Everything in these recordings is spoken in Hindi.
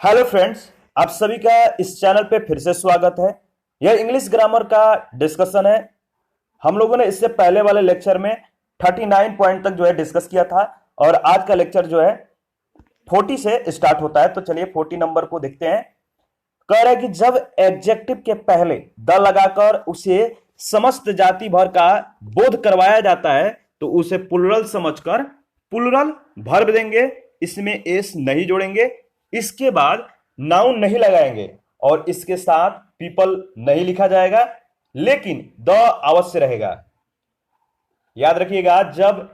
हेलो फ्रेंड्स, आप सभी का इस चैनल पे फिर से स्वागत है। यह इंग्लिश ग्रामर का डिस्कशन है। हम लोगों ने इससे पहले वाले लेक्चर में 39 पॉइंट तक जो है डिस्कस किया था और आज का लेक्चर जो है 40 से स्टार्ट होता है। तो चलिए 40 नंबर को देखते हैं। कह रहा है कि जब एडजेक्टिव के पहले द लगाकर उसे समस्त जाति भर का बोध करवाया जाता है तो उसे प्लुरल समझकर प्लुरल वर्ब देंगे। इसमें एस नहीं जोड़ेंगे, इसके बाद नाउन नहीं लगाएंगे और इसके साथ पीपल नहीं लिखा जाएगा, लेकिन द अवश्य रहेगा। याद रखिएगा, जब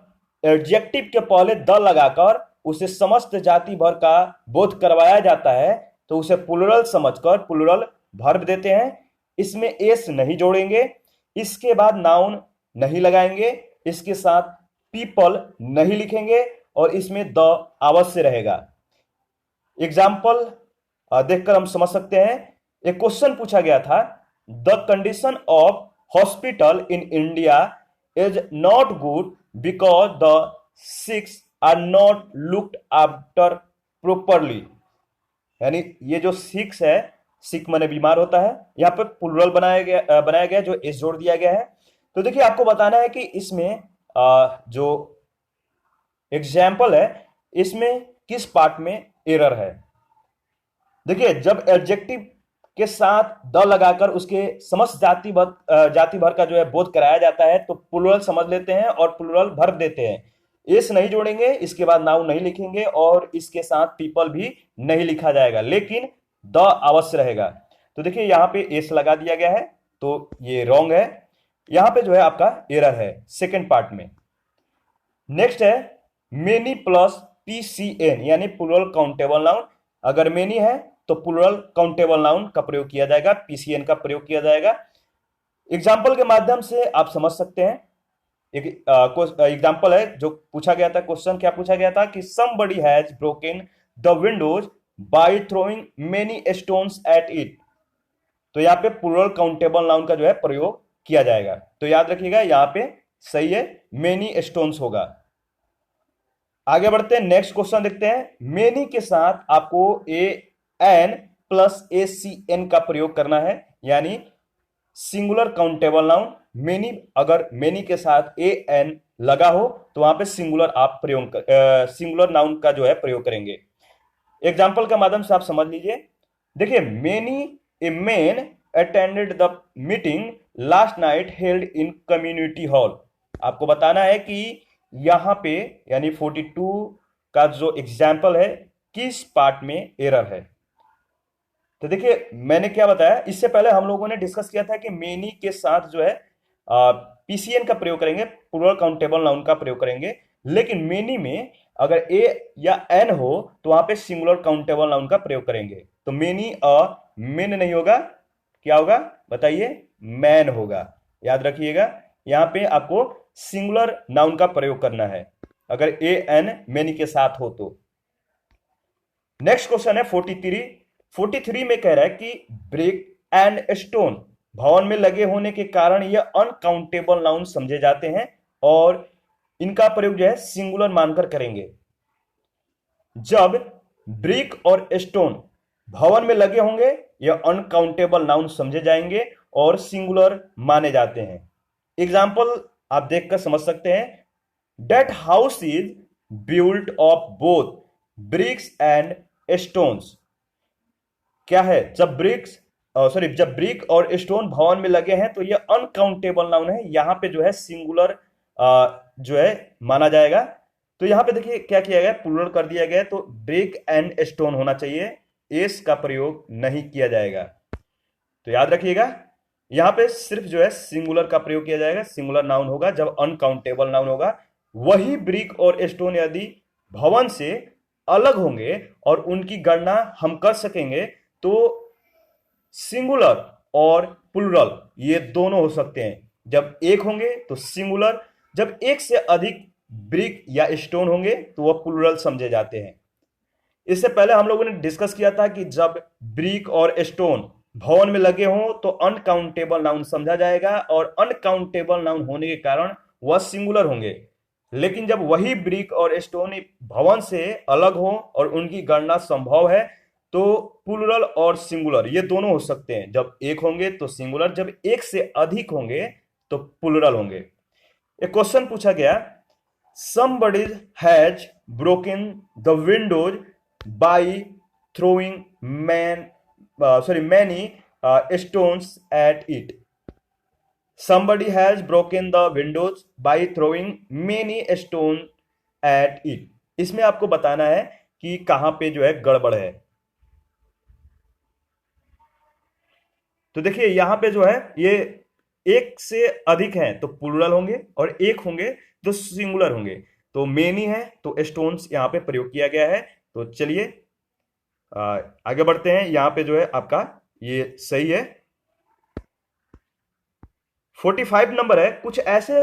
एडजेक्टिव के पहले द लगाकर उसे समस्त जाति भर का बोध करवाया जाता है तो उसे प्लुरल समझकर प्लुरल वर्ब देते हैं। इसमें एस नहीं जोड़ेंगे, इसके बाद नाउन नहीं लगाएंगे, इसके साथ पीपल नहीं लिखेंगे और इसमें द अवश्य रहेगा। एग्जाम्पल देखकर हम समझ सकते हैं। एक क्वेश्चन पूछा गया था, the condition of hospital in India is not good because the sicks are not looked after properly. यानी ये जो सिक्स है, सिक माने बीमार होता है, यहाँ पे प्लुरल बनाया गया जो एस जोड़ दिया गया है। तो देखिए, आपको बताना है कि इसमें जो एग्जाम्पल है इसमें किस पार्ट में एरर है। देखिए, जब एडजेक्टिव के साथ द लगाकर उसके समस्त जाति भर का जो है बोध कराया जाता है तो प्लुरल समझ लेते हैं और प्लुरल वर्ब देते हैं। एस नहीं जोड़ेंगे, इसके बाद नाउन नहीं लिखेंगे और इसके साथ पीपल भी नहीं लिखा जाएगा, लेकिन द अवश्य रहेगा। तो देखिए, यहाँ पे एस लगा दिया गया है तो ये रॉन्ग है। यहाँ पे जो है आपका एरर है सेकेंड पार्ट में। नेक्स्ट है मेनी प्लस पीसीएन यानी प्लुरल काउंटेबल नाउन। अगर मेनी है तो प्लुरल काउंटेबल नाउन का प्रयोग किया जाएगा, पीसीएन का प्रयोग किया जाएगा। एग्जाम्पल के माध्यम से आप समझ सकते हैं। एक एग्जाम्पल है जो पूछा गया था। क्वेश्चन क्या पूछा गया था कि somebody has broken the windows by throwing many stones at it। तो यहाँ पे प्लुरल काउंटेबल नाउन का जो है प्रयोग किया जाएगा। तो याद रखिएगा, यहाँ पे सही है, मेनी स्टोन्स होगा। आगे बढ़ते हैं, नेक्स्ट क्वेश्चन देखते हैं। मेनी के साथ आपको A N plus A C N का प्रयोग करना है, यानी सिंगुलर काउंटेबल नाउन। मेनी, अगर मेनी के साथ ए एन लगा हो तो वहां पे सिंगुलर आप सिंगुलर नाउन का जो है प्रयोग करेंगे। एग्जाम्पल के माध्यम से आप समझ लीजिए। देखिए, many a man attended the meeting last night held in community hall. आपको बताना है कि यहां पे यानी 42 का जो एग्जाम्पल है किस पार्ट में एरर है। तो देखिए, मैंने क्या बताया, इससे पहले हम लोगों ने डिस्कस किया था कि मेनी के साथ जो है पीसीएन का प्रयोग करेंगे, प्लुरल काउंटेबल नाउन का प्रयोग करेंगे, लेकिन मेनी में अगर ए या एन हो तो वहां पे सिंगुलर काउंटेबल नाउन का प्रयोग करेंगे। तो मेनी मेन नहीं होगा, क्या होगा बताइए, मैन होगा। याद रखिएगा, यहां पे आपको सिंगुलर नाउन का प्रयोग करना है अगर ए एन मेनी के साथ हो तो। नेक्स्ट क्वेश्चन है 43 में कह रहा है कि ब्रिक एंड स्टोन भवन में लगे होने के कारण यह अनकाउंटेबल नाउन समझे जाते हैं और इनका प्रयोग जो है सिंगुलर मानकर करेंगे। जब ब्रिक और स्टोन भवन में लगे होंगे यह अनकाउंटेबल नाउन समझे जाएंगे और सिंगुलर माने जाते हैं। एग्जाम्पल आप देखकर समझ सकते हैं। That house is built of both bricks and stones. क्या है, जब जब ब्रिक और स्टोन भवन में लगे हैं तो यह अनकाउंटेबल नाउन है, यहां पे जो है सिंगुलर जो है माना जाएगा। तो यहां पे देखिए क्या किया गया, प्लुरल कर दिया गया, तो ब्रिक एंड स्टोन होना चाहिए, एस का प्रयोग नहीं किया जाएगा। तो याद रखिएगा, यहां पे सिर्फ जो है सिंगुलर का प्रयोग किया जाएगा, सिंगुलर नाउन होगा जब अनकाउंटेबल नाउन होगा। वही ब्रिक और स्टोन यदि भवन से अलग होंगे और उनकी गणना हम कर सकेंगे तो सिंगुलर और प्लुरल ये दोनों हो सकते हैं। जब एक होंगे तो सिंगुलर, जब एक से अधिक ब्रिक या स्टोन होंगे तो वह प्लुरल समझे जाते हैं। इससे पहले हम लोगों ने डिस्कस किया था कि जब ब्रिक और स्टोन भवन में लगे हों तो अनकाउंटेबल नाउन समझा जाएगा और अनकाउंटेबल नाउन होने के कारण वह सिंगुलर होंगे। लेकिन जब वही ब्रिक और स्टोन भवन से अलग हो और उनकी गणना संभव है तो प्लूरल और सिंगुलर ये दोनों हो सकते हैं। जब एक होंगे तो सिंगुलर, जब एक से अधिक होंगे तो प्लूरल होंगे। एक क्वेश्चन पूछा गया, somebody has broken the windows by throwing many stones at it. Somebody has broken the windows by throwing many stones at it. इसमें आपको बताना है कि कहां पे जो है गड़बड़ है। तो देखिए यहां पे जो है ये एक से अधिक हैं तो प्लूरल होंगे और एक होंगे तो सिंगुलर होंगे। तो मेनी है तो स्टोन्स यहां पे प्रयोग किया गया है। तो चलिए आगे बढ़ते हैं। यहां पे जो है आपका ये सही है। 45 नंबर है, कुछ ऐसे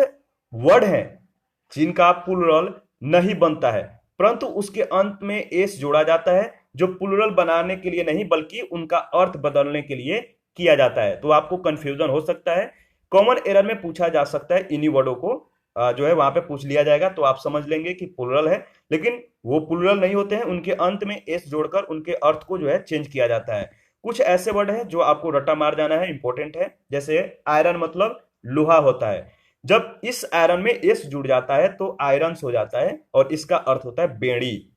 वर्ड हैं जिनका प्लूरल नहीं बनता है परंतु उसके अंत में एस जोड़ा जाता है, जो प्लूरल बनाने के लिए नहीं बल्कि उनका अर्थ बदलने के लिए किया जाता है। तो आपको कंफ्यूजन हो सकता है। कॉमन एरर में पूछा जा सकता है, इन्हीं वर्डों को जो है वहां पे पूछ लिया जाएगा तो आप समझ लेंगे कि प्लूरल है, लेकिन वो प्लूरल नहीं होते हैं। उनके अंत में एस जोड़कर उनके अर्थ को जो है चेंज किया जाता है। कुछ ऐसे वर्ड है जो आपको रट्टा मार जाना है, इंपॉर्टेंट है। जैसे आयरन मतलब लोहा होता है, जब इस आयरन में एस जुड़ जाता है तो आयरन्स हो जाता है और इसका अर्थ होता है बेड़ी।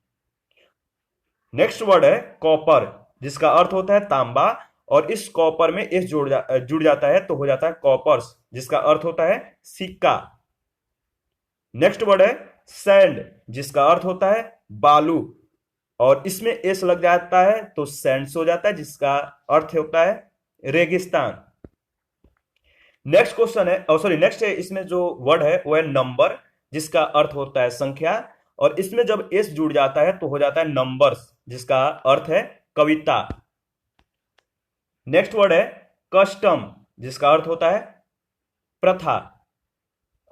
नेक्स्ट वर्ड है कॉपर, जिसका अर्थ होता है तांबा और इस कॉपर में एस जुड़ जाता है तो हो जाता है कॉपर्स, जिसका अर्थ होता है सिक्का। नेक्स्ट वर्ड है सैंड, जिसका अर्थ होता है बालू और इसमें एस लग जाता है तो सैंड्स हो जाता है, जिसका अर्थ होता है रेगिस्तान। नेक्स्ट क्वेश्चन है नेक्स्ट है, इसमें जो वर्ड है वो है नंबर, जिसका अर्थ होता है संख्या और इसमें जब एस जुड़ जाता है तो हो जाता है नंबर्स, जिसका अर्थ है कविता। नेक्स्ट वर्ड है कस्टम, जिसका अर्थ होता है प्रथा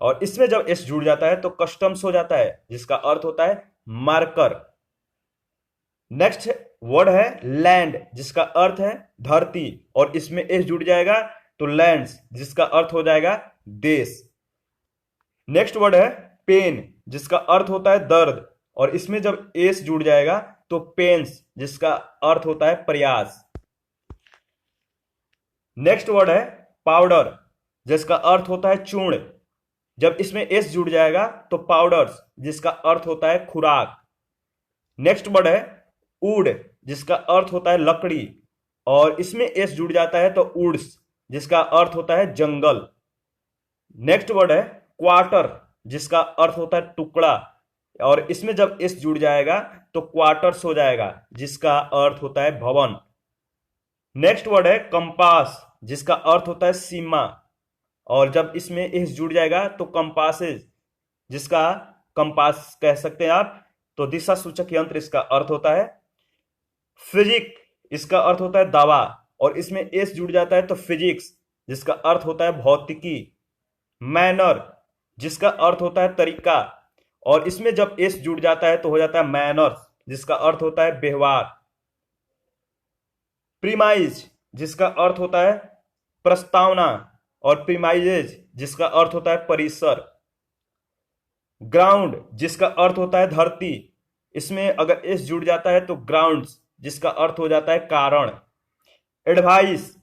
और इसमें जब एस जुड़ जाता है तो कस्टम्स हो जाता है, जिसका अर्थ होता है मार्कर। नेक्स्ट वर्ड है लैंड, जिसका अर्थ है धरती और इसमें एस जुड़ जाएगा तो लैंड्स, जिसका अर्थ हो जाएगा देश। नेक्स्ट वर्ड है पेन, जिसका अर्थ होता है दर्द और इसमें जब एस जुड़ जाएगा तो पेन्स, जिसका अर्थ होता है प्रयास। नेक्स्ट वर्ड है पाउडर, जिसका अर्थ होता है चूर्ण, जब इसमें एस जुड़ जाएगा तो पाउडर्स, जिसका अर्थ होता है खुराक। नेक्स्ट वर्ड है वुड, जिसका अर्थ होता है लकड़ी और इसमें एस जुड़ जाता है तो वुड्स, जिसका अर्थ होता है जंगल। नेक्स्ट वर्ड है क्वार्टर, जिसका अर्थ होता है टुकड़ा और इसमें जब एस जुड़ जाएगा तो क्वार्टर्स हो जाएगा, जिसका अर्थ होता है भवन। नेक्स्ट वर्ड है कंपास, जिसका अर्थ होता है सीमा और जब इसमें एस जुड़ जाएगा तो कंपासेस, जिसका कंपास कह सकते हैं आप, तो दिशा सूचक यंत्र इसका अर्थ होता है। फिजिक, इसका अर्थ होता है दवा और इसमें एस जुड़ जाता है तो फिजिक्स, जिसका अर्थ होता है भौतिकी। मैनर, जिसका अर्थ होता है तरीका और इसमें जब एस जुड़ जाता है तो हो जाता है मैनर्स, जिसका अर्थ होता है व्यवहार। प्रीमाइज, जिसका अर्थ होता है प्रस्तावना और प्रीमाइजेज, जिसका अर्थ होता है परिसर। ग्राउंड, जिसका अर्थ होता है धरती, इसमें अगर एस जुड़ जाता है तो ग्राउंड्स, जिसका अर्थ हो जाता है कारण। एडवाइस,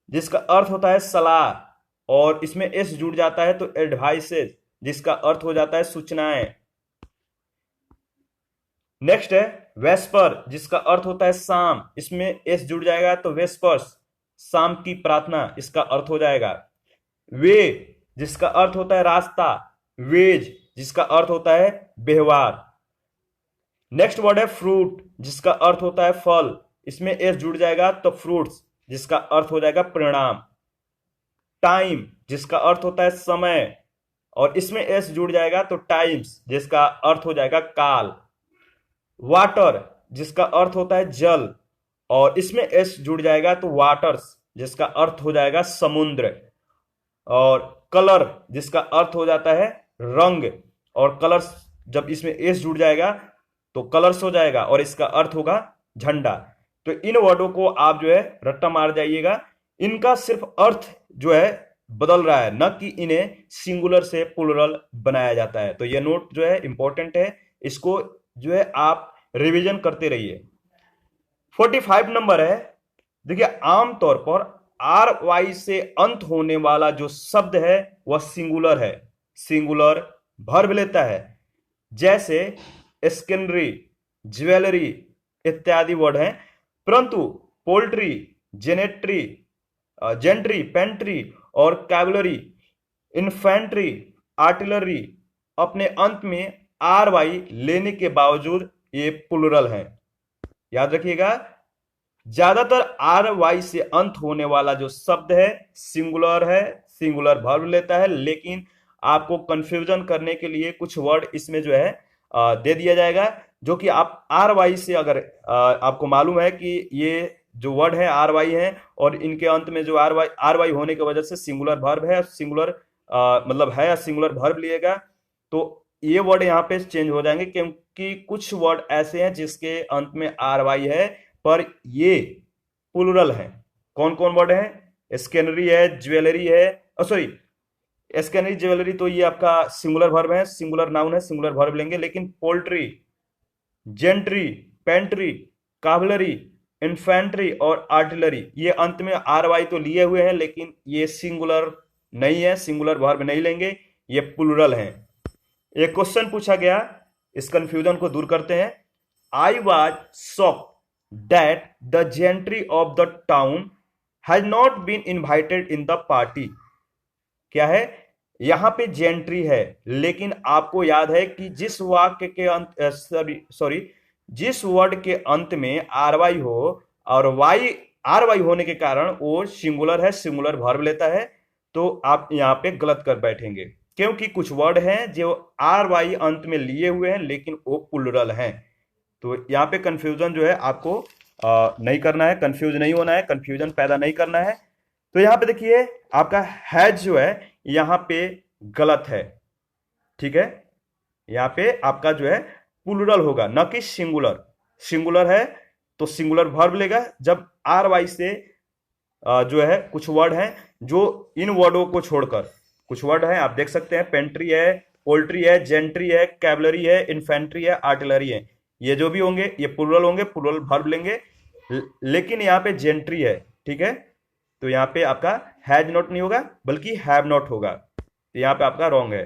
जिसका अर्थ होता है सलाह और इसमें एस जुड़ जाता है तो एडवाइसेज, जिसका अर्थ हो जाता है सूचनाएं। नेक्स्ट है वेस्पर, जिसका अर्थ होता है शाम, इसमें एस जुड़ जाएगा तो वेस्पर्स, शाम की प्रार्थना, इसका अर्थ हो जाएगा। वे, जिसका अर्थ होता है रास्ता, वेज, जिसका अर्थ होता है व्यवहार। नेक्स्ट वर्ड है फ्रूट, जिसका अर्थ होता है फल, इसमें एस जुड़ जाएगा तो फ्रूट्स, जिसका अर्थ हो जाएगा परिणाम। टाइम, जिसका अर्थ होता है समय और इसमें एस जुड़ जाएगा तो टाइम्स, जिसका अर्थ हो जाएगा काल। वाटर, जिसका अर्थ होता है जल और इसमें एस जुड़ जाएगा तो वाटर्स, जिसका अर्थ हो जाएगा समुद्र। और कलर, जिसका अर्थ हो जाता है रंग और कलर्स, जब इसमें एस जुड़ जाएगा तो कलर्स हो जाएगा और इसका अर्थ होगा झंडा। तो इन वर्डों को आप जो है रट्टा मार जाइएगा, इनका सिर्फ अर्थ जो है बदल रहा है, न कि इन्हें सिंगुलर से प्लूरल बनाया जाता है। तो ये नोट जो है इंपॉर्टेंट है, इसको जो है आप रिवीजन करते रहिए। 45 नंबर है, देखिए आमतौर पर आर वाई से अंत होने वाला जो शब्द है वह सिंगुलर है, सिंगुलर वर्ब लेता है। जैसे स्किनरी, ज्वेलरी इत्यादि वर्ड हैं, परंतु पोल्ट्री, जेनेट्री, जेंट्री, पेंट्री और कैवलरी, इन्फेंट्री, आर्टिलरी अपने अंत में आर वाई लेने के बावजूद ये प्लुरल हैं। याद रखिएगा, ज्यादातर आर वाई से अंत होने वाला जो शब्द है सिंगुलर है, सिंगुलर वर्ब लेता है, लेकिन आपको कंफ्यूजन करने के लिए कुछ वर्ड इसमें जो है दे दिया जाएगा, जो कि आप आर वाई से अगर आपको मालूम है कि ये जो वर्ड है आर वाई है और इनके अंत में जो आर वाई होने की वजह से सिंगुलर वर्ब है, सिंगुलर मतलब है या सिंगुलर वर्ब लिएगा, तो ये वर्ड यहाँ पे चेंज हो जाएंगे, क्योंकि कुछ वर्ड ऐसे हैं जिसके अंत में आर वाई है पर ये प्लुरल है। कौन कौन वर्ड है? स्कैनरी है, ज्वेलरी है, सॉरी स्कैनरी ज्वेलरी तो ये आपका सिंगुलर वर्ब है, सिंगुलर नाउन है, सिंगुलर वर्ब लेंगे, लेकिन पोल्ट्री, जेंट्री, पेंट्री, कावलरी, इन्फेंट्री और आर्टिलरी ये अंत में आर वाई तो लिए हुए हैं, लेकिन ये सिंगुलर नहीं है, सिंगुलर वर्ब नहीं लेंगे, ये प्लुरल है। एक क्वेश्चन पूछा गया, इस कंफ्यूजन को दूर करते हैं। I was shocked that the gentry of the town has not been invited in the party. क्या है? यहां पे जेंट्री है, लेकिन आपको याद है कि जिस वाक्य के अंत जिस वर्ड के अंत में आर वाई हो और वाई आर वाई होने के कारण वो सिंगुलर है, सिंगुलर वर्ब लेता है, तो आप यहां पे गलत कर बैठेंगे, क्योंकि कुछ वर्ड हैं जो आर वाई अंत में लिए हुए हैं लेकिन वो प्लुरल हैं। तो यहाँ पे कंफ्यूजन जो है आपको नहीं करना है, कंफ्यूज नहीं होना है, कंफ्यूजन पैदा नहीं करना है। तो यहाँ पे देखिए आपका हैज जो है यहाँ पे गलत है, ठीक है, यहाँ पे आपका जो है प्लुरल होगा न कि सिंगुलर। सिंगुलर है तो सिंगुलर वर्ब लेगा। जब आर वाई से जो है कुछ वर्ड हैं जो इन वर्डों को छोड़कर, कुछ वर्ड हैं आप देख सकते हैं, पेंट्री है, पोल्ट्री है, जेंट्री है, कैवलरी है, इन्फेंट्री है, आर्टिलरी है, ये जो भी होंगे ये प्लुरल होंगे, प्लुरल वर्ब लेंगे, लेकिन यहाँ पे जेंट्री है, ठीक है, तो यहाँ पे आपका हैज नॉट नहीं होगा बल्कि हैव नॉट होगा, तो यहाँ पे आपका रॉन्ग है।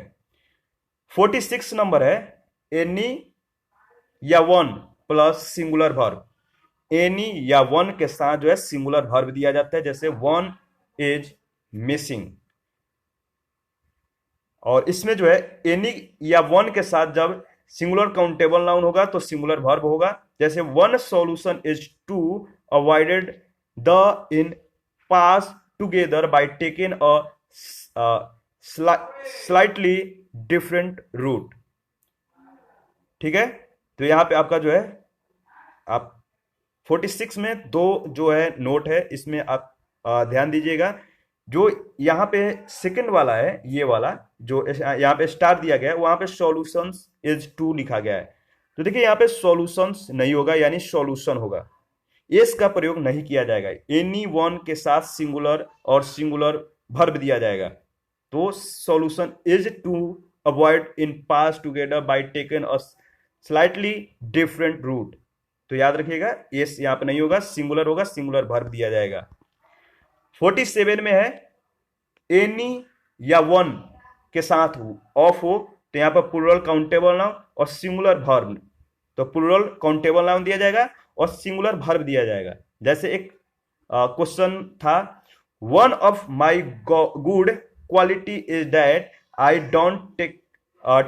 46 नंबर है, एनी या one plus singular verb. Any या वन के साथ जो है सिंगुलर वर्ब दिया जाता है, जैसे वन इज मिसिंग, और इसमें जो है एनी या वन के साथ जब सिंगुलर काउंटेबल नाउन होगा तो सिंगुलर वर्ब होगा, जैसे one solution is to avoided the in pass together by taking a slightly different route, ठीक है। तो यहां पे आपका जो है आप 46 में दो जो है नोट है, इसमें आप ध्यान दीजिएगा। जो यहां पे सेकंड वाला है, ये वाला जो यहां पे स्टार दिया गया है, वहां पे सॉल्यूशंस इज टू लिखा गया है, तो देखिए यहां पे सॉल्यूशंस नहीं होगा, यानी सॉल्यूशन होगा, इस का प्रयोग नहीं किया जाएगा। एनी वन के साथ सिंगुलर और सिंगुलर वर्ब दिया जाएगा, तो solution is to avoid in pass together by taken a slightly different route, तो याद रखिएगा ये यहां पे नहीं होगा, सिंगुलर होगा, सिंगुलर वर्ब दिया जाएगा। 47 में है, एनी या वन के साथ ऑफ हो तो यहां पर प्लुरल काउंटेबल नाउन और सिंगुलर वर्ब, तो प्लुरल काउंटेबल नाउन दिया जाएगा और सिंगुलर वर्ब दिया जाएगा। जैसे एक क्वेश्चन था, one of my good quality is that I don't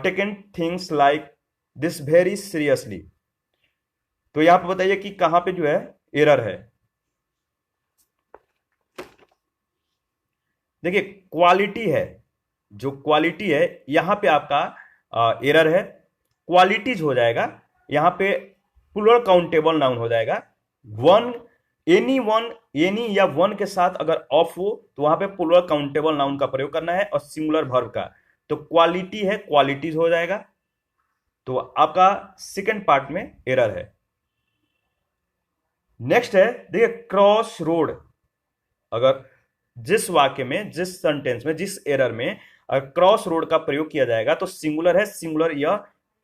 taken things like this very seriously, तो यहां पर बताइए कि कहां पे जो है एरर है। देखिए क्वालिटी है, जो क्वालिटी है यहां पे आपका एरर है, क्वालिटीज हो जाएगा, यहां पे प्लुरल काउंटेबल नाउन हो जाएगा। वन एनी या वन के साथ अगर ऑफ हो तो वहां पे प्लुरल काउंटेबल नाउन का प्रयोग करना है और सिंगुलर वर्ब का, तो क्वालिटी है क्वालिटीज हो जाएगा, तो आपका सेकंड पार्ट में एरर है। नेक्स्ट है, देखिए क्रॉस रोड, अगर जिस वाक्य में, जिस सेंटेंस में, जिस एरर में अगर क्रॉस रोड का प्रयोग किया जाएगा तो सिंगुलर है, सिंगुलर यह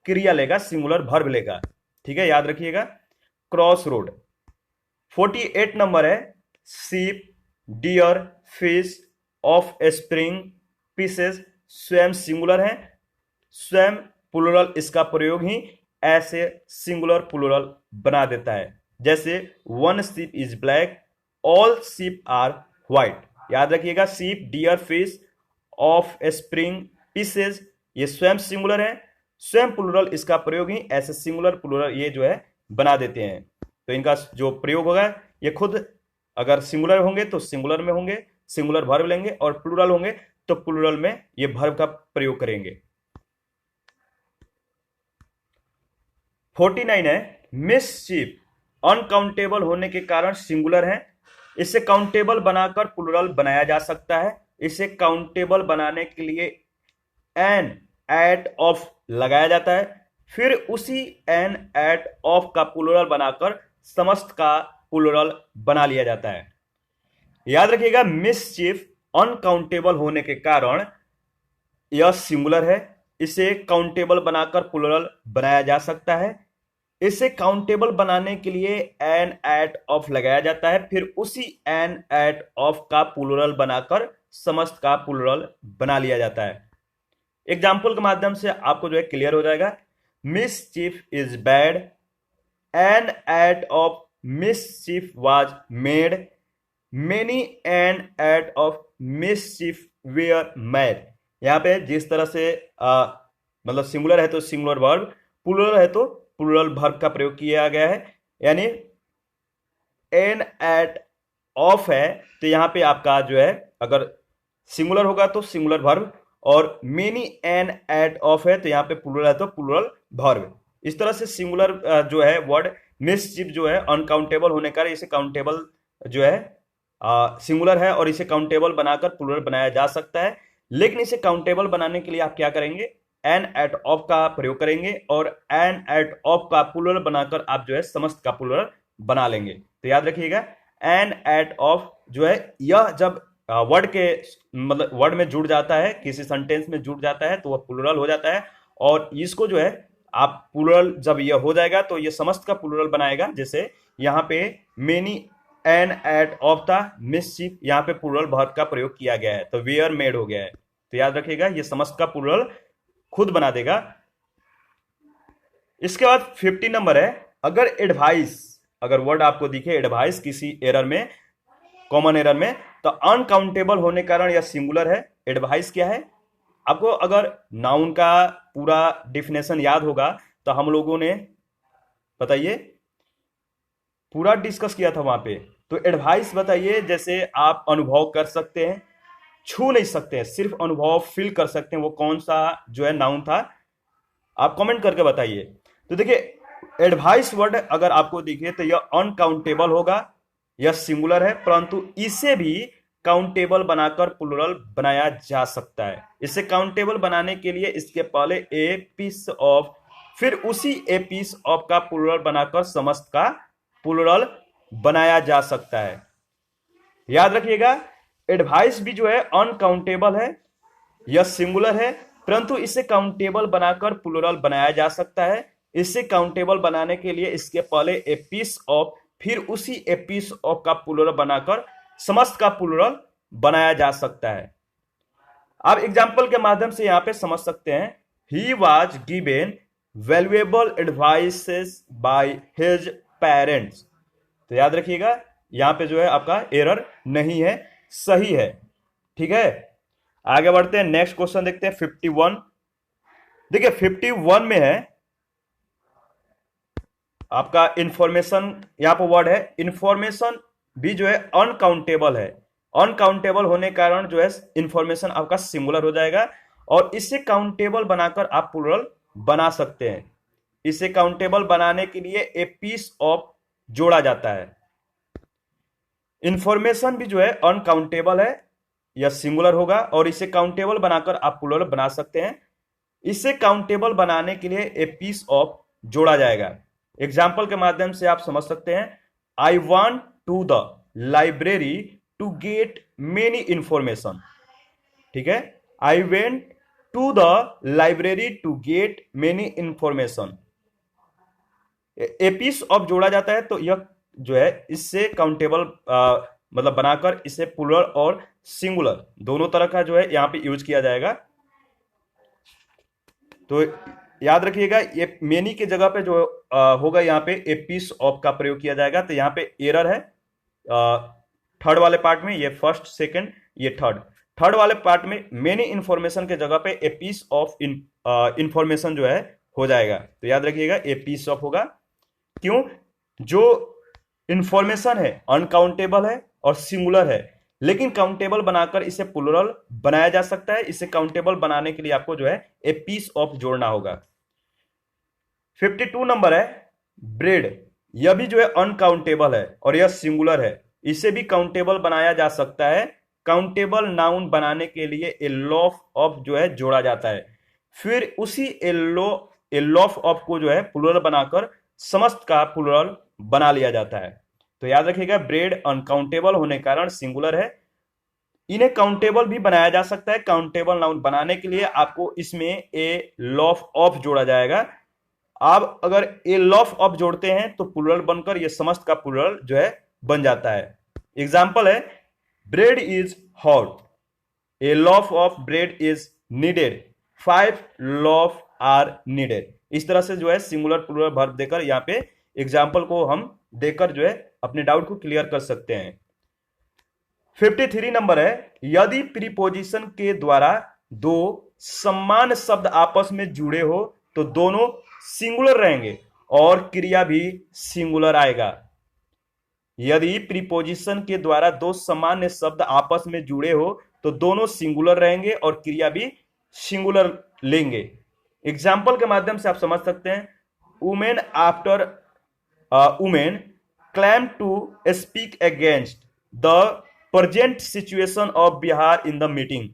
क्रिया लेगा, सिंगुलर वर्ब लेगा, ठीक है, याद रखिएगा क्रॉस रोड। 48 नंबर है sheep, deer, fish, offspring, pieces. स्वयं सिंगुलर है, स्वयं प्लूरल, इसका प्रयोग ही ऐसे सिंगुलर प्लूरल बना देता है। जैसे one sheep is black, all sheep are white. याद रखिएगा, sheep, deer, fish, offspring, pieces, ये स्वयं सिंगुलर है, स्वयं प्लूरल, इसका प्रयोग ही ऐसे सिंगुलर प्लूरल ये जो है बना देते हैं। तो इनका जो प्रयोग होगा ये खुद अगर सिंगुलर होंगे तो सिंगुलर में होंगे, सिंगुलर वर्ब लेंगे, और प्लूरल होंगे तो प्लूरल में ये वर्ब का प्रयोग करेंगे। 49 है मिसचीफ, अनकाउंटेबल होने के कारण सिंगुलर है, इसे काउंटेबल बनाकर प्लूरल बनाया जा सकता है। इसे काउंटेबल बनाने के लिए एन एट ऑफ लगाया जाता है, फिर उसी एन एट ऑफ का प्लूरल बनाकर समस्त का प्लूरल बना लिया जाता है। याद रखिएगा, मिसचीफ अनकाउंटेबल होने के कारण यह सिंगुलर है, इसे काउंटेबल बनाकर प्लूरल बनाया जा सकता है। इसे काउंटेबल बनाने के लिए एन एट ऑफ लगाया जाता है, फिर उसी एन एट ऑफ का प्लूरल बनाकर समस्त का प्लूरल बना लिया जाता है। एग्जाम्पल के माध्यम से आपको जो है क्लियर हो जाएगा। Mischief is bad, an act of mischief was made, many an act of mischief were made. यहां पे जिस तरह से मतलब सिंगुलर है तो सिंगुलर वर्ब, प्लूरल है तो प्लूरल वर्ब का प्रयोग किया गया है। यानी एन एट ऑफ है तो यहां पे आपका जो है अगर सिंगुलर होगा तो सिंगुलर वर्ब, और मेनी एन एट ऑफ है तो यहां पे प्लूरल है तो प्लूरल वर्ब। इस तरह से सिंगुलर जो है वर्ड मिसचीफ जो है अनकाउंटेबल होने का इसे काउंटेबल जो है सिंगुलर है और इसे काउंटेबल बनाकर प्लूरल बनाया जा सकता है। लेकिन इसे काउंटेबल बनाने के लिए आप क्या करेंगे, एन एट ऑफ का प्रयोग करेंगे और एन एट ऑफ का प्लूरल बनाकर आप जो है समस्त का प्लूरल बना लेंगे। तो याद रखिएगा, एन एट ऑफ जो है यह जब वर्ड के मतलब वर्ड में जुड़ जाता है, किसी सेंटेंस में जुड़ जाता है तो वह प्लूरल हो जाता है, और इसको जो है आप प्लूरल जब यह हो जाएगा तो यह समस्त का प्लूरल बनाएगा। जैसे यहाँ पे मेनी एन एट ऑफ था, मिसचीफ, यहाँ पे प्लूरल वर्ब का प्रयोग किया गया है तो वेयर मेड हो गया है। तो याद रखिएगा, ये समस्त का प्लूरल खुद बना देगा। इसके बाद 50 नंबर है, अगर एडवाइस, अगर वर्ड आपको दिखे एडवाइस किसी एरर में, कॉमन एरर में, तो अनकाउंटेबल होने कारण यह सिंगुलर है। एडवाइस क्या है, आपको अगर नाउन का पूरा डिफिनेशन याद होगा तो हम लोगों ने बताइए पूरा डिस्कस किया था वहां पे। तो एडवाइस बताइए, जैसे आप अनुभव कर सकते हैं, छू नहीं सकते हैं, सिर्फ अनुभव फील कर सकते हैं, वो कौन सा जो है नाउन था, आप कमेंट करके बताइए। तो देखिए, एडवाइस वर्ड अगर आपको दिखे तो यह अनकाउंटेबल होगा, यह सिंगुलर है, परंतु इसे भी काउंटेबल बनाकर प्लूरल बनाया जा सकता है। इसे काउंटेबल बनाने के लिए इसके पहले ए पीस ऑफ, फिर उसी ए पीस ऑफ का प्लूरल बनाकर समस्त का प्लूरल बनाया जा सकता है। याद रखिएगा, एडवाइस भी जो है अनकाउंटेबल है, यह सिंगुलर है, परंतु इसे काउंटेबल बनाकर प्लूरल बनाया जा सकता है। इसे काउंटेबल बनाने के लिए इसके पहले ए पीस ऑफ, फिर उसी ए पीस ऑफ का प्लूरल बनाकर समस्त का प्लूरल बनाया जा सकता है। आप एग्जाम्पल के माध्यम से यहां पे समझ सकते हैं, he was given valuable advices by his parents. तो याद रखिएगा, यहां पे जो है आपका एरर नहीं है, सही है। ठीक है, आगे बढ़ते हैं, नेक्स्ट क्वेश्चन देखते हैं 51। देखिए 51 में है आपका इंफॉर्मेशन, यहां पर वर्ड है इंफॉर्मेशन भी जो है अनकाउंटेबल है। अनकाउंटेबल होने कारण जो है इंफॉर्मेशन आपका सिंगुलर हो जाएगा, और इसे काउंटेबल बनाकर आप प्लूरल बना सकते हैं। इसे काउंटेबल बनाने के लिए ए पीस ऑफ जोड़ा जाता है। इंफॉर्मेशन भी जो है अनकाउंटेबल है, यह सिंगुलर होगा, और इसे काउंटेबल बनाकर आप प्लूरल बना सकते हैं। इसे काउंटेबल बनाने के लिए ए पीस ऑफ जोड़ा जाएगा। एग्जाम्पल के माध्यम से आप समझ सकते हैं, I want to the library to get many information. ठीक है, I went to the library to get many information. A piece of जोड़ा जाता है तो यह जो है इससे काउंटेबल मतलब बनाकर इसे प्लूरल और सिंगुलर दोनों तरह का जो है यहाँ पे यूज किया जाएगा। तो याद रखिएगा ये मेनी के जगह पे जो होगा यहाँ पे ए पीस ऑफ का प्रयोग किया जाएगा। तो यहाँ पे एरर है थर्ड वाले पार्ट में, ये फर्स्ट सेकंड ये थर्ड वाले पार्ट में मेनी इंफॉर्मेशन के जगह पे ए पीस ऑफ इंफॉर्मेशन जो है हो जाएगा। तो याद रखिएगा ए पीस ऑफ होगा। क्यों? जो इंफॉर्मेशन है अनकाउंटेबल है और सिंगुलर है, लेकिन काउंटेबल बनाकर इसे प्लूरल बनाया जा सकता है। इसे काउंटेबल बनाने के लिए आपको जो है ए पीस ऑफ जोड़ना होगा। 52 नंबर है ब्रेड। यह भी जो है अनकाउंटेबल है और यह सिंगुलर है, इसे भी काउंटेबल बनाया जा सकता है। काउंटेबल नाउन बनाने के लिए ए लॉफ ऑफ जो है जोड़ा जाता है, फिर उसी ए लॉफ ऑफ को जो है प्लूरल बनाकर समस्त का प्लूरल बना लिया जाता है। तो याद रखिएगा ब्रेड अनकाउंटेबल होने के कारण सिंगुलर है, इन्हें काउंटेबल भी बनाया जा सकता है। काउंटेबल नाउन बनाने के लिए आपको इसमें ए लॉफ ऑफ जोड़ा जाएगा। आप अगर ए लॉफ ऑफ जोड़ते हैं तो प्लूरल बनकर यह समस्त का प्लूरल जो है बन जाता है। एग्जाम्पल है bread is hot, a loaf of bread is needed, 5 loaf are needed. इस तरह से जो है सिंगुलर प्लूरल वर्ब देकर यहाँ पे एग्जाम्पल को हम देकर जो है अपने डाउट को क्लियर कर सकते हैं। 53 नंबर है यदि प्रीपोजिशन के द्वारा दो समान शब्द आपस में जुड़े हो तो दोनों सिंगुलर रहेंगे और क्रिया भी सिंगुलर आएगा। यदि प्रीपोजिशन के द्वारा दो सामान्य शब्द आपस में जुड़े हो तो दोनों सिंगुलर रहेंगे और क्रिया भी सिंगुलर लेंगे। एग्जाम्पल के माध्यम से आप समझ सकते हैं women after women claim to speak against the present situation of Bihar in the meeting.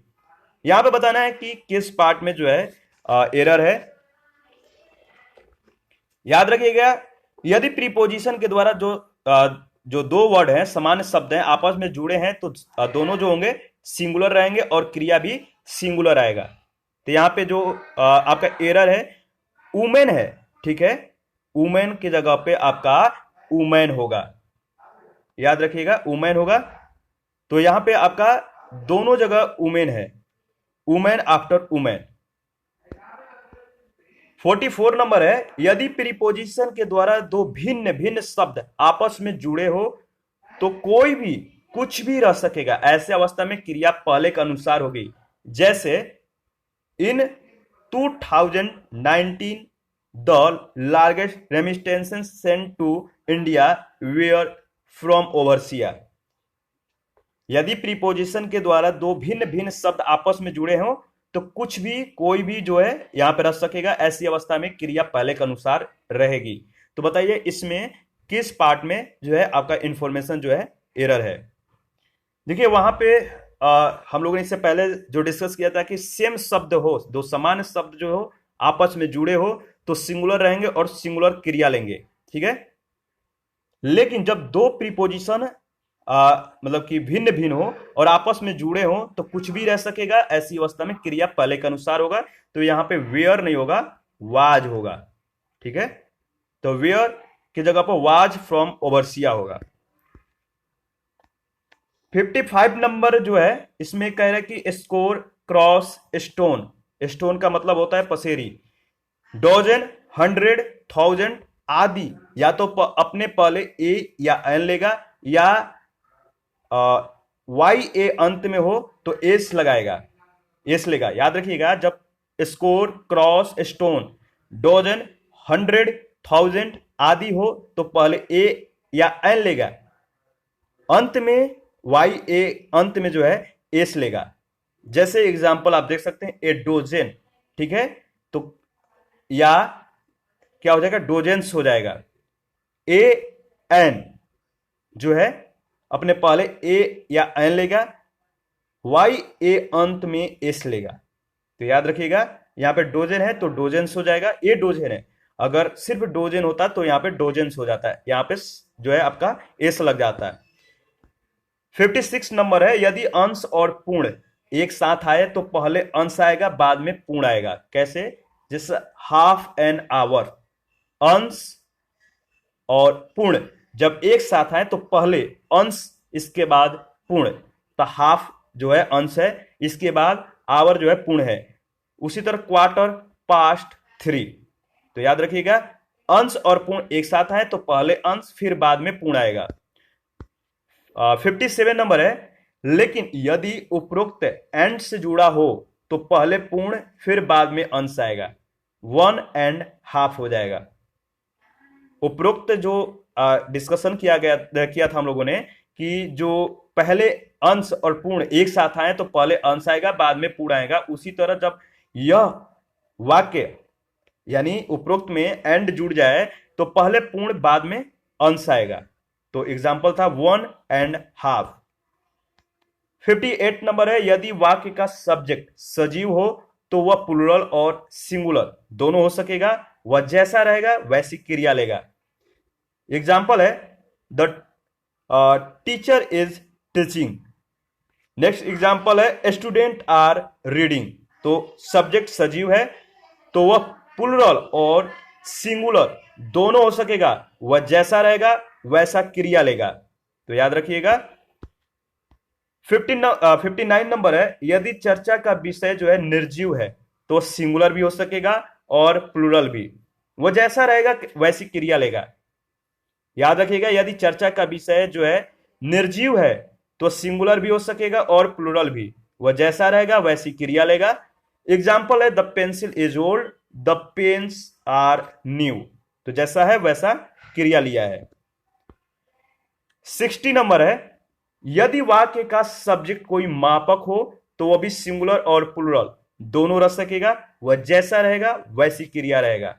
यहां पे बताना है कि किस पार्ट में जो है एरर है। याद रखिएगा यदि प्रीपोजिशन के द्वारा जो दो वर्ड हैं सामान्य शब्द हैं आपस में जुड़े हैं तो दोनों जो होंगे सिंगुलर रहेंगे और क्रिया भी सिंगुलर आएगा। तो यहां पे जो आपका एरर है वुमेन है, ठीक है, वुमेन की जगह पे आपका वुमेन होगा। याद रखिएगा वुमेन होगा। तो यहां पे आपका दोनों जगह वुमेन है, वुमेन आफ्टर वुमेन। 44 नंबर है यदि प्रीपोजिशन के द्वारा दो भिन्न भिन्न शब्द आपस में जुड़े हो तो कोई भी कुछ भी रह सकेगा। ऐसे अवस्था में क्रिया पहले के अनुसार होगी। जैसे in 2019 the largest remittances sent to India were from overseas. यदि प्रीपोजिशन के द्वारा दो भिन्न भिन्न शब्द आपस में जुड़े हों तो कुछ भी कोई भी जो है यहां पर रह सकेगा। ऐसी अवस्था में क्रिया पहले के अनुसार रहेगी। तो बताइए इसमें किस पार्ट में जो है आपका इंफॉर्मेशन जो है एरर है। देखिए वहां पे हम लोगों ने इससे पहले जो डिस्कस किया था कि सेम शब्द हो, दो समान शब्द जो हो आपस में जुड़े हो तो सिंगुलर रहेंगे और सिंगुलर क्रिया लेंगे, ठीक है। लेकिन जब दो प्रीपोजिशन मतलब कि भिन्न भिन्न हो और आपस में जुड़े हो तो कुछ भी रह सकेगा। ऐसी अवस्था में क्रिया पहले के अनुसार होगा। तो यहां पे वेयर नहीं होगा, वाज होगा, ठीक है। तो वेयर की जगह पर वाज फ्रॉम ओवरसिया होगा। 55 नंबर जो है इसमें कह रहे हैं कि स्कोर क्रॉस स्टोन। स्टोन का मतलब होता है पसेरी। डोजन, 100, 1000 आदि या तो अपने पहले ए या एन लेगा या वाई ए अंत में हो तो एस लगाएगा, एस लेगा। याद रखिएगा जब स्कोर क्रॉस स्टोन डोजन 100 1000 आदि हो तो पहले ए या एन लेगा, अंत में वाई ए अंत में जो है एस लेगा। जैसे एग्जांपल आप देख सकते हैं ए डोजेन, ठीक है। तो या क्या हो जाएगा डोजेंस हो जाएगा। ए एन जो है अपने पहले ए या एन लेगा, वाई ए अंत में एस लेगा। तो याद रखिएगा यहां पे डोजेन है तो डोजेंस हो जाएगा। ए डोजेन है, अगर सिर्फ डोजेन होता तो यहां पे डोजेंस हो जाता है, यहां पे जो है आपका एस लग जाता है। 56 नंबर है यदि अंश और पूर्ण एक साथ आए तो पहले अंश आएगा बाद में पूर्ण आएगा। कैसे? जैसे हाफ एन आवर, अंश और पूर्ण जब एक साथ आए तो पहले अंश, इसके बाद पूर्ण। तो हाफ जो है अंश है, इसके बाद आवर जो है पूर्ण है। उसी तरह क्वार्टर, पास्ट, थ्री। तो याद रखिएगा, अंश और पूर्ण एक साथ आए तो पहले अंश फिर बाद में पूर्ण आएगा। 57 नंबर है, लेकिन यदि उपरोक्त एंड से जुड़ा हो तो पहले पूर्ण फिर बाद में अंश आएगा, 1.5 हो जाएगा। उपरोक्त जो डिस्कशन किया था हम लोगों ने कि जो पहले अंश और पूर्ण एक साथ आए तो पहले अंश आएगा बाद में पूर्ण आएगा, उसी तरह जब यह वाक्य यानी उपरोक्त में एंड जुड़ जाए तो पहले पूर्ण बाद में अंश आएगा। तो एग्जाम्पल था 1.5। 58 नंबर है, यदि वाक्य का सब्जेक्ट सजीव हो तो वह प्लूरल और सिंगुलर दोनों हो सकेगा, वह जैसा रहेगा वैसी क्रिया लेगा। एग्जाम्पल है the teacher is teaching. Next example है स्टूडेंट आर रीडिंग। तो सब्जेक्ट सजीव है तो वह प्लूरल और सिंगुलर दोनों हो सकेगा, वह जैसा रहेगा वैसा क्रिया लेगा। तो याद रखिएगा। 59 नंबर है, यदि चर्चा का विषय जो है निर्जीव है तो सिंगुलर भी हो सकेगा और प्लूरल भी, वह जैसा रहेगा वैसी क्रिया लेगा। याद रखिएगा, यदि चर्चा का विषय जो है निर्जीव है तो सिंगुलर भी हो सकेगा और प्लूरल भी, वह जैसा रहेगा वैसी क्रिया लेगा। एग्जाम्पल है the pencil is old, the pens are new. तो जैसा है वैसा क्रिया लिया है। 60 नंबर है, यदि वाक्य का सब्जेक्ट कोई मापक हो तो वह भी सिंगुलर और प्लूरल दोनों रह सकेगा, वह जैसा रहेगा वैसी क्रिया रहेगा।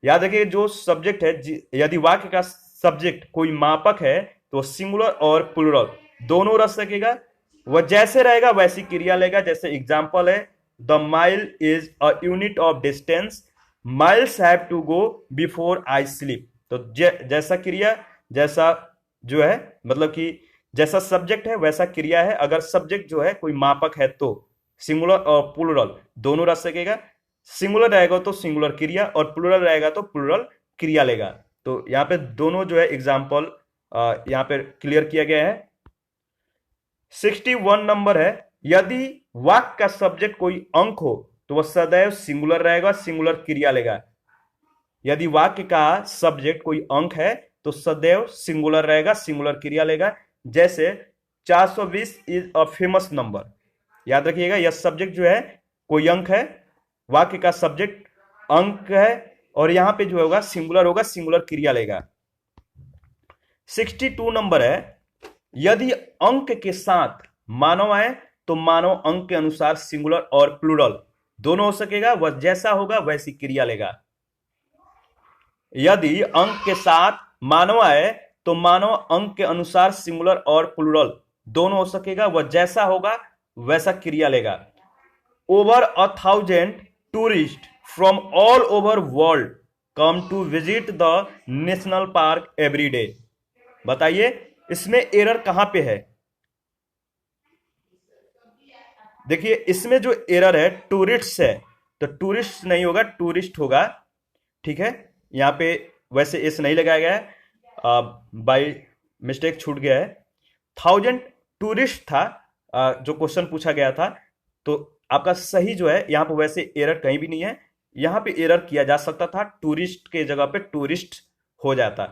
याद रखिए, जो सब्जेक्ट है, यदि वाक्य का सब्जेक्ट कोई मापक है तो सिंगुलर और प्लूरल दोनों रह सकेगा, वह जैसे रहेगा वैसी क्रिया लेगा। जैसे एग्जाम्पल है the mile is a unit of distance, miles have to go before I sleep. तो जैसा क्रिया, जैसा जो है मतलब कि जैसा सब्जेक्ट है वैसा क्रिया है। अगर सब्जेक्ट जो है कोई मापक है तो सिंगुलर और प्लूरल दोनों रह सकेगा, सिंगुलर रहेगा तो सिंगुलर क्रिया और प्लूरल रहेगा तो प्लूरल क्रिया लेगा। तो यहाँ पे दोनों जो है एग्जाम्पल यहाँ पे क्लियर किया गया है। 61 नंबर है, यदि वाक्य का सब्जेक्ट कोई अंक हो तो वह सदैव सिंगुलर रहेगा, सिंगुलर क्रिया लेगा। यदि वाक्य का सब्जेक्ट कोई अंक है तो सदैव सिंगुलर रहेगा, सिंगुलर क्रिया लेगा। जैसे 420 इज अ फेमस नंबर। याद रखिएगा, यह सब्जेक्ट जो है कोई अंक है, वाक्य का सब्जेक्ट अंक है और यहां पे जो होगा सिंगुलर होगा, सिंगुलर क्रिया लेगा। 62 नंबर है, यदि अंक के साथ मानव आए तो मानव अंक के अनुसार सिंगुलर और प्लूरल दोनों हो सकेगा, वह जैसा होगा वैसी क्रिया लेगा। यदि अंक के साथ मानव आए तो मानव अंक के अनुसार सिंगुलर और प्लूरल दोनों हो सकेगा, वह जैसा होगा वैसा क्रिया लेगा। Over 1000 tourist from all over world come to visit the national park every day. बताइए इसमें एरर कहां पे है? देखिए इसमें जो एरर है टूरिस्ट है, तो टूरिस्ट नहीं होगा, टूरिस्ट होगा। ठीक है, यहां पे वैसे एस नहीं लगाया गया है, बाय मिस्टेक छूट गया है। 1000 टूरिस्ट था जो क्वेश्चन पूछा गया था, तो आपका सही जो है यहां पर वैसे एरर कहीं भी नहीं है। यहां पे एरर किया जा सकता था, टूरिस्ट के जगह पे टूरिस्ट हो जाता।